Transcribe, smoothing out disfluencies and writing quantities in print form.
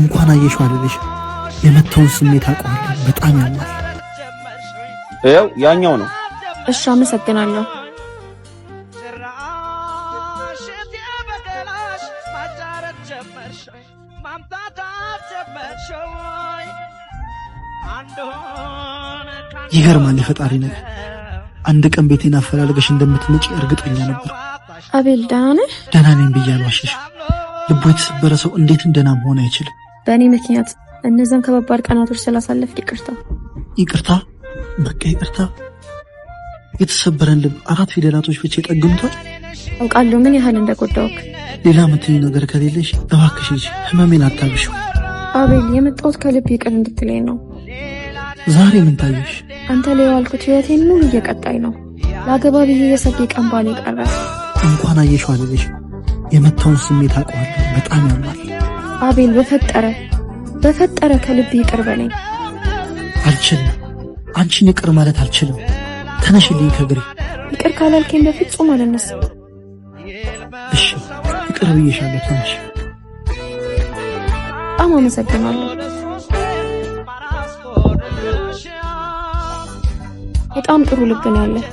እንኳን አየሽው አለልሽ የመተውን ስሜት አውቀዋለሁ። በጣም ያማል። ያው ያኛው ነው። እሺ አመሰግናለሁ። ይገርማል የፈጣሪ ነገር። አንድ ቀን ቤቴን አፈላልገሽ እንደምትመጪ እርግጠኛ ነበር። አቤል ደህና ነህ? ደህና ነኝ ብያለሁ። አሽሽ ልቡ የተሰበረ ሰው እንዴት እንደና መሆን አይችልም። በእኔ ምክንያት እነዛን ከባባድ ቀናቶች ስላሳለፍክ ይቅርታ። ይቅርታ? በቃ ይቅርታ። የተሰበረን ልብ 4 ፊደላቶች ብቻ ይጠግኑታል። አውቃለሁ ምን ያህል እንደጎዳውክ። ሌላ ምትኝ ነገር ከሌለሽ እባክሽ ልጅ ህመሜን አታብሽው። አቤል የመጣሁት ከልብ ይቅር እንድትለኝ ነው። ዛሬ ምን ታየሽ? አንተ ላይ ያልኩት ህይወቴን ሙሉ እየቀጣይ ነው። ለአገባ ብዬ የሰርጌ ቀን ባሌ ቀረ። እንኳን አየሽው አለልሽ የመታውን ስሜት አውቀዋለሁ። በጣም ያማል። አቤል በፈጠረ ከልብ ይቅር በለኝ። አልችልም። አንቺን ይቅር ማለት አልችልም። ተነሽልኝ ከግሬ። ይቅር ካላልከኝ በፍጹም አልነሳም። እሺ ይቅር ብዬሻለሁ። ተነሽ። በጣም አመሰግናለሁ። በጣም ጥሩ ልብ ነው ያለህ።